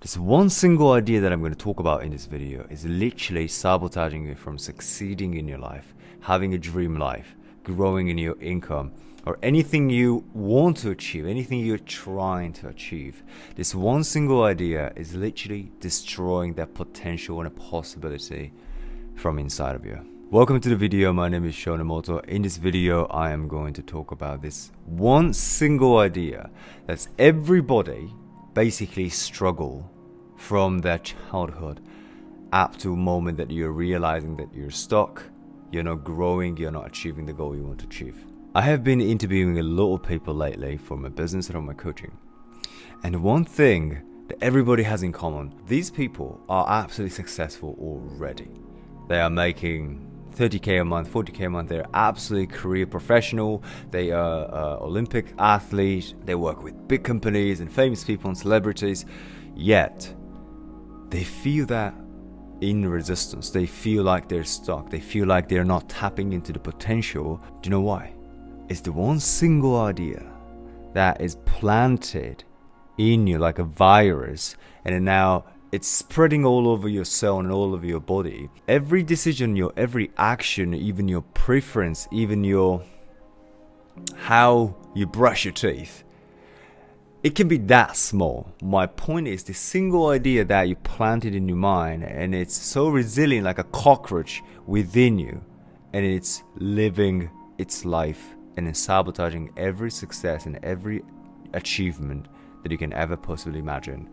This one single idea that I'm going to talk about in this video is literally sabotaging you from succeeding in your life, having a dream life, growing in your income, or anything you want to achieve, anything you're trying to achieve. This one single idea is literally destroying that potential and a possibility from inside of you. Welcome to the video. My name is Nemoto. In this video, I am going to talk about this one single idea that's everybody basically struggle from their childhood up to a moment that you're realizing that you're stuck, you're not growing, you're not achieving the goal you want to achieve. I have been interviewing a lot of people lately for my business and for my coaching. And one thing that everybody has in common, these people are absolutely successful already. They are making 30k a month, 40k a month. They're absolutely career professional. They are Olympic athletes. They work with big companies and famous people and celebrities. Yet, they feel that in resistance. They feel like they're stuck. They feel like they're not tapping into the potential. Do you know why? It's the one single idea that is planted in you like a virus, and now it's spreading all over your cell and all over your body. Every decision, your every action, even your preference, even your how you brush your teeth, it can be that small. My point is the single idea that you planted in your mind, and it's so resilient like a cockroach within you, and it's living its life and it's sabotaging every success and every achievement that you can ever possibly imagine.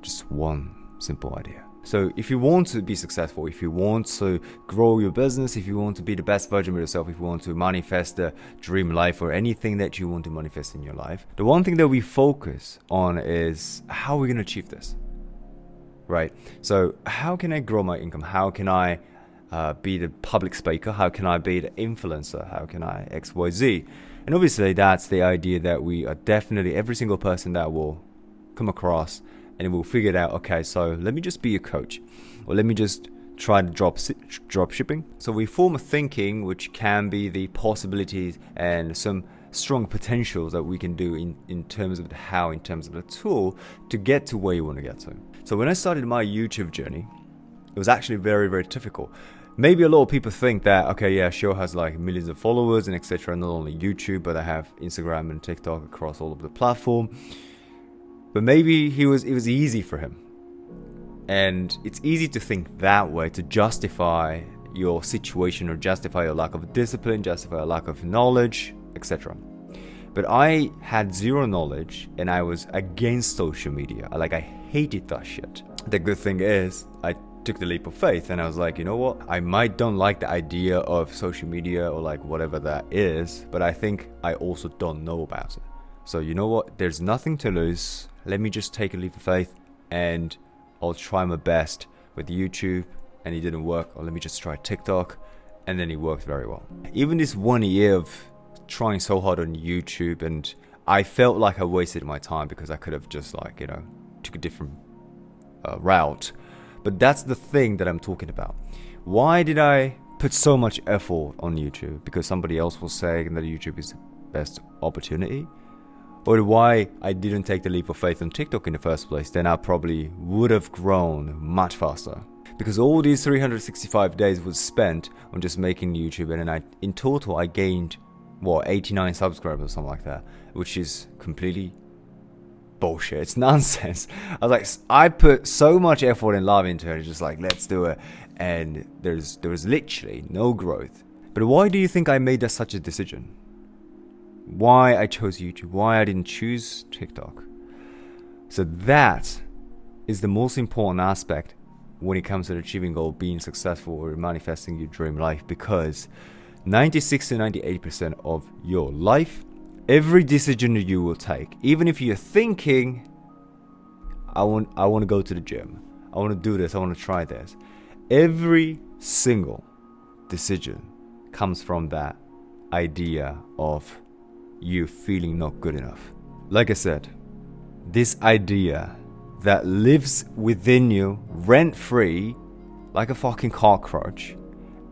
Just one simple idea. So if you want to be successful, if you want to grow your business, if you want to be the best version of yourself, if you want to manifest the dream life or anything that you want to manifest in your life, the one thing that we focus on is how we're going to achieve this, right? So how can I grow my income? How can I be the public speaker? How can I be the influencer? How can I XYZ? And obviously that's the idea that we are definitely, every single person that will come across, and we'll figure it out. Okay, so let me just be a coach, or let me just try to drop shipping. So we form a thinking which can be the possibilities and some strong potentials that we can do in terms of the how, in terms of the tool to get to where you want to get to. So when I started my YouTube journey, it was actually very, very difficult. Maybe a lot of people think that, okay, yeah, Sho has like millions of followers and etc. Not only YouTube, but I have Instagram and TikTok across all of the platform. But maybe it was easy for him. And it's easy to think that way, to justify your situation or justify your lack of discipline, justify your lack of knowledge, etc. But I had zero knowledge and I was against social media. I hated that shit. The good thing is I took the leap of faith and I was like, you know what? I might don't like the idea of social media or like whatever that is, but I think I also don't know about it. So you know what? There's nothing to lose. Let me just take a leap of faith and I'll try my best with YouTube, and it didn't work. Or let me just try TikTok, and then it worked very well. Even this 1 year of trying so hard on YouTube, and I felt like I wasted my time because I could have just took a different route. But that's the thing that I'm talking about. Why did I put so much effort on YouTube? Because somebody else was saying that YouTube is the best opportunity? Or why I didn't take the leap of faith on TikTok in the first place? Then I probably would have grown much faster. Because all these 365 days was spent on just making YouTube, and then in total I gained 89 subscribers or something like that, which is completely bullshit. It's nonsense. I put so much effort and love into it, just like, let's do it, and there was literally no growth. But why do you think I made such a decision? Why I chose YouTube, why I didn't choose TikTok? So that is the most important aspect when it comes to achieving goal, being successful, or manifesting your dream life, because 96 to 98% of your life, every decision that you will take, even if you're thinking, I want to go to the gym, I want to do this, I want to try this, every single decision comes from that idea of you feeling not good enough. Like I said, this idea that lives within you rent-free like a fucking cockroach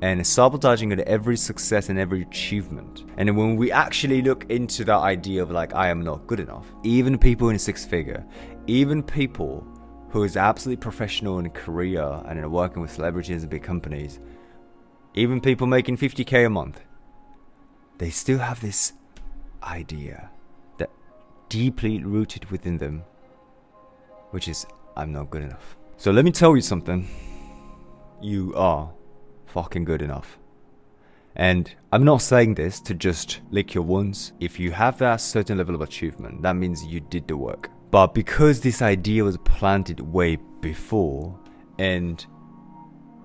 and is sabotaging at every success and every achievement. And when we actually look into that idea of I am not good enough, even people in six figure, even people who is absolutely professional in Korea and working with celebrities and big companies, even people making 50k a month, they still have this idea that deeply rooted within them, which is, I'm not good enough. So let me tell you something. You are fucking good enough. And I'm not saying this to just lick your wounds. If you have that certain level of achievement, that means you did the work. But because this idea was planted way before, and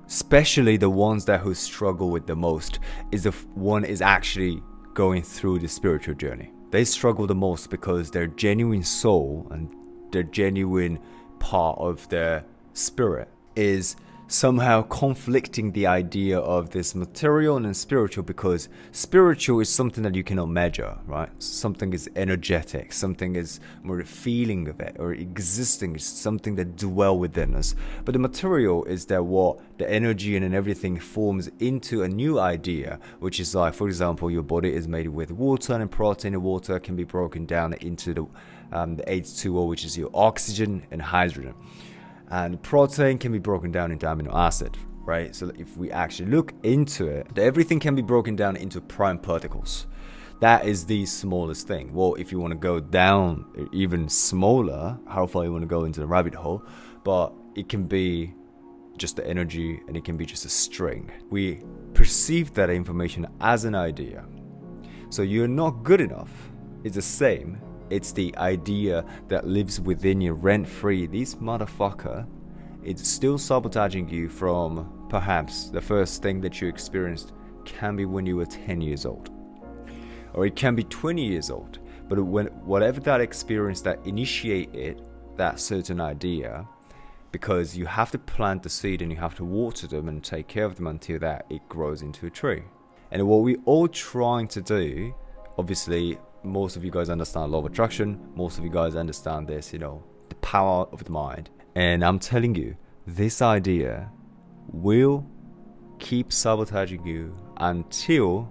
especially the ones that who struggle with the most is the one is actually going through the spiritual journey. They struggle the most because their genuine soul and their genuine part of their spirit is somehow conflicting the idea of this material and spiritual, because spiritual is something that you cannot measure, right? Something is energetic, something is more the feeling of it, or existing is something that dwell within us. But the material is that what the energy and everything forms into a new idea, which is like, for example, your body is made with water, and protein and water can be broken down into the H2O, which is your oxygen and hydrogen. And protein can be broken down into amino acid, right? So if we actually look into it, everything can be broken down into prime particles. That is the smallest thing. Well, if you want to go down even smaller, how far you want to go into the rabbit hole, but it can be just the energy, and it can be just a string. We perceive that information as an idea. So you're not good enough. It's the same. It's the idea that lives within you rent-free. This motherfucker, it's still sabotaging you from perhaps the first thing that you experienced can be when you were 10 years old. Or it can be 20 years old. But whatever that experience that initiated that certain idea, because you have to plant the seed and you have to water them and take care of them until that it grows into a tree. And what we're all trying to do, obviously, most of you guys understand law of attraction. Most of you guys understand this, the power of the mind. And I'm telling you, this idea will keep sabotaging you until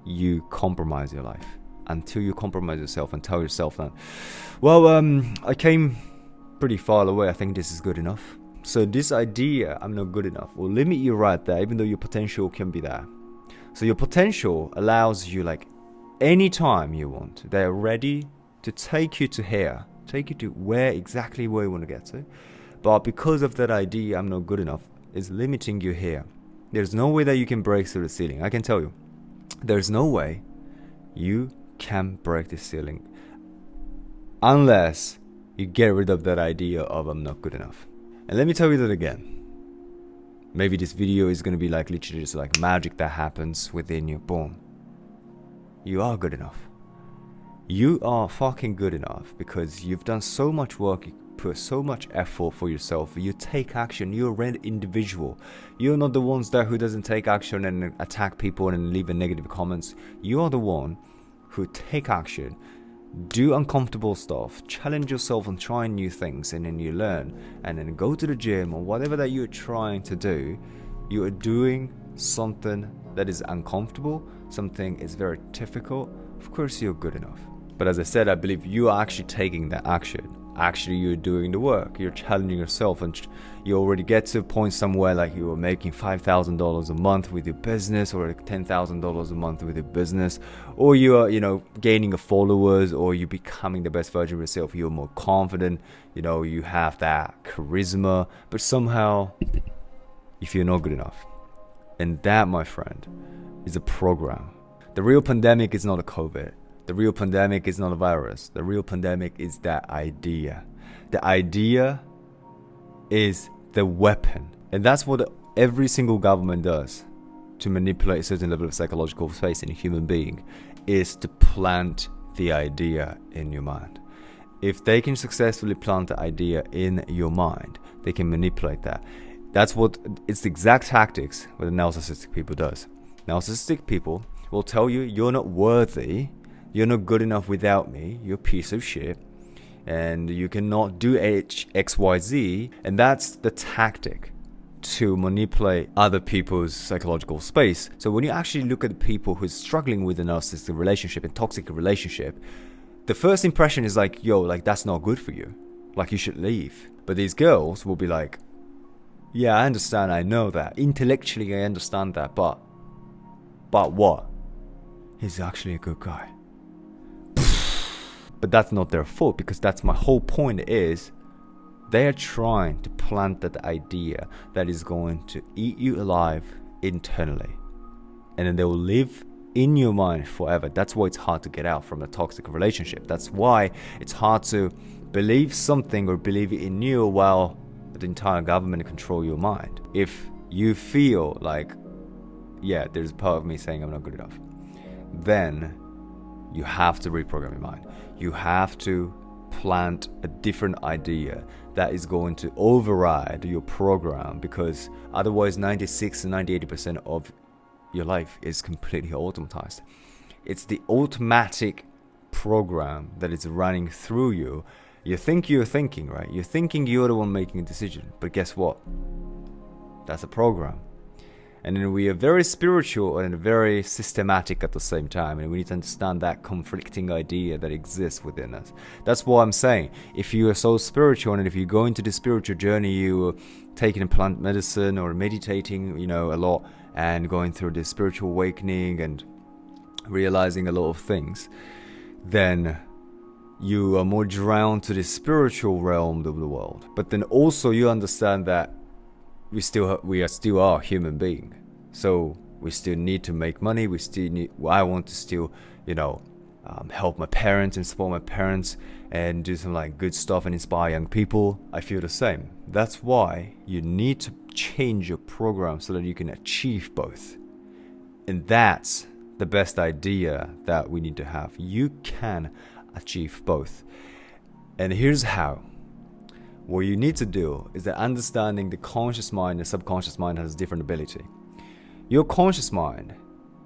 you compromise your life. Until you compromise yourself and tell yourself that, well, I came pretty far away. I think this is good enough. So this idea, I'm not good enough, will limit you right there, even though your potential can be there. So your potential allows you, like, anytime you want, they're ready to take you to here, take you to where you want to get to. But because of that idea, I'm not good enough, is limiting you here. There's no way that you can break through the ceiling. I can tell you, there's no way you can break the ceiling unless you get rid of that idea of I'm not good enough. And let me tell you that again. Maybe this video is going to be like literally just like magic that happens within you. Boom. You are good enough. You are fucking good enough because you've done so much work, you put so much effort for yourself. You take action. You're an individual. You're not the ones that who doesn't take action and attack people and leave negative comments. You are the one who take action, do uncomfortable stuff, challenge yourself and try new things, and then you learn, and then go to the gym or whatever that you're trying to do. You are doing something that is uncomfortable, something is very difficult. Of course you're good enough. But as I said, I believe you are actually taking that action. Actually, you're doing the work. You're challenging yourself, and you already get to a point somewhere like you are making $5,000 a month with your business, or $10,000 a month with your business, or you are, gaining followers, or you're becoming the best version of yourself. You're more confident. You have that charisma. But somehow, if you're not good enough, and that, my friend, is a program. The real pandemic is not a COVID. The real pandemic is not a virus. The real pandemic is that idea. The idea is the weapon. And that's what every single government does to manipulate a certain level of psychological space in a human being, is to plant the idea in your mind. If they can successfully plant the idea in your mind, they can manipulate that. It's the exact tactics what the narcissistic people does. Narcissistic people will tell you, you're not worthy, you're not good enough without me, you're a piece of shit, and you cannot do X, Y, Z. And that's the tactic to manipulate other people's psychological space. So when you actually look at the people who's struggling with a narcissistic relationship and toxic relationship, the first impression is like, yo, like that's not good for you. Like you should leave. But these girls will be like, yeah, I understand, I know that. Intellectually, I understand that, but what? He's actually a good guy. But that's not their fault, because that's my whole point is they are trying to plant that idea that is going to eat you alive internally. And then they will live in your mind forever. That's why it's hard to get out from a toxic relationship. That's why it's hard to believe something or believe it in you while the entire government control your mind. If you feel like, yeah, there's a part of me saying I'm not good enough, then you have to reprogram your mind. You have to plant a different idea that is going to override your program, because otherwise 96 to 98% of your life is completely automatized. It's the automatic program that is running through you. You think you're thinking, right? You're thinking you're the one making a decision, but guess what? That's a program. And then we are very spiritual and very systematic at the same time, and we need to understand that conflicting idea that exists within us. That's what I'm saying. If you are so spiritual, and if you go into the spiritual journey, you are taking a plant medicine or meditating, a lot, and going through this spiritual awakening and realizing a lot of things, then you are more drawn to the spiritual realm of the world. But then also you understand that we are still human being, so we still need to make money. I want to still help my parents and support my parents and do some good stuff and inspire young people. I feel the same. That's why you need to change your program so that you can achieve both. And that's the best idea that we need to have. You can achieve both. And here's how. What you need to do is that understanding the conscious mind and subconscious mind has a different ability. Your conscious mind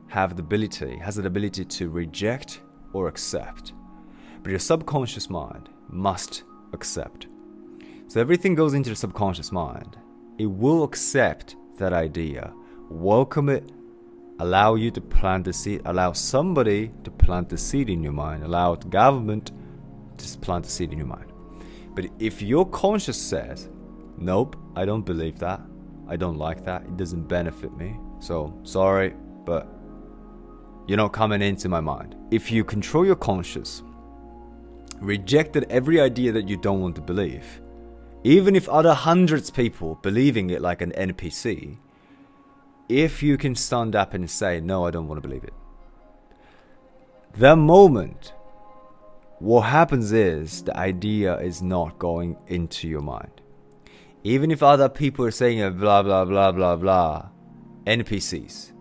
has the ability to reject or accept, but your subconscious mind must accept. So everything goes into the subconscious mind. It will accept that idea, welcome it, allow you to plant the seed, allow somebody to plant the seed in your mind, allow the government to plant the seed in your mind. But if your conscious says, nope, I don't believe that, I don't like that, it doesn't benefit me, so sorry, but you're not coming into my mind. If you control your conscious, rejected every idea that you don't want to believe, even if other hundreds of people believing it like an NPC, if you can stand up and say, no, I don't want to believe it, the moment what happens is the idea is not going into your mind. Even if other people are saying blah, blah, blah, blah, blah, NPCs,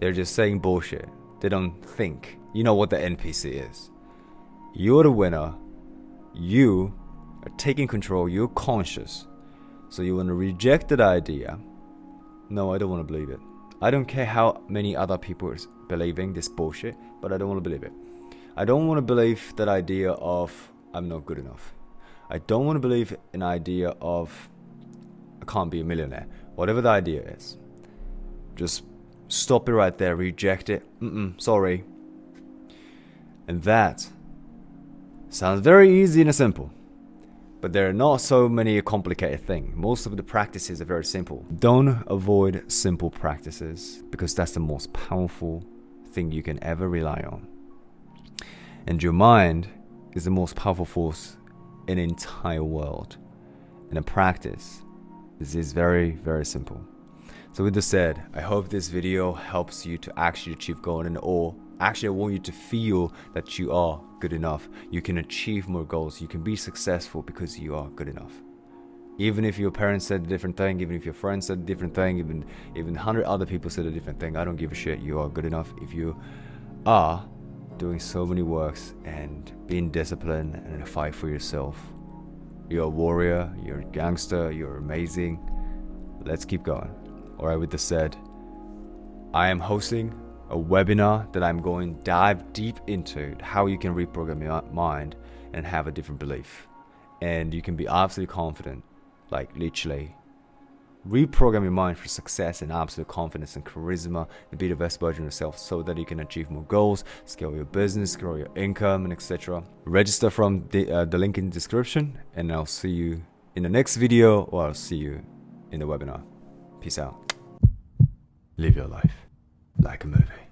they're just saying bullshit. They don't think. You know what the NPC is. You're the winner. You are taking control. You're conscious. So you want to reject that idea. No, I don't want to believe it. I don't care how many other people are believing this bullshit, but I don't want to believe it. I don't want to believe that idea of I'm not good enough. I don't want to believe an idea of I can't be a millionaire. Whatever the idea is, just stop it right there. Reject it. Sorry. And that sounds very easy and simple, but there are not so many complicated things. Most of the practices are very simple. Don't avoid simple practices, because that's the most powerful thing you can ever rely on. And your mind is the most powerful force in the entire world. And a practice is very, very simple. So with this said, I hope this video helps you to actually achieve goals, or actually I want you to feel that you are good enough. You can achieve more goals. You can be successful because you are good enough. Even if your parents said a different thing, even if your friends said a different thing, even 100 other people said a different thing, I don't give a shit. You are good enough if you are doing so many works and being disciplined and fight for yourself. You're a warrior, you're a gangster, you're amazing. Let's keep going. Alright, with this said, I am hosting a webinar that I'm going to dive deep into how you can reprogram your mind and have a different belief. And you can be absolutely confident, like literally reprogram your mind for success and absolute confidence and charisma, and be the best version of yourself so that you can achieve more goals, scale your business, grow your income, and etc. Register from the link in the description, and I'll see you in the next video, or I'll see you in the webinar. Peace out. Live your life like a movie.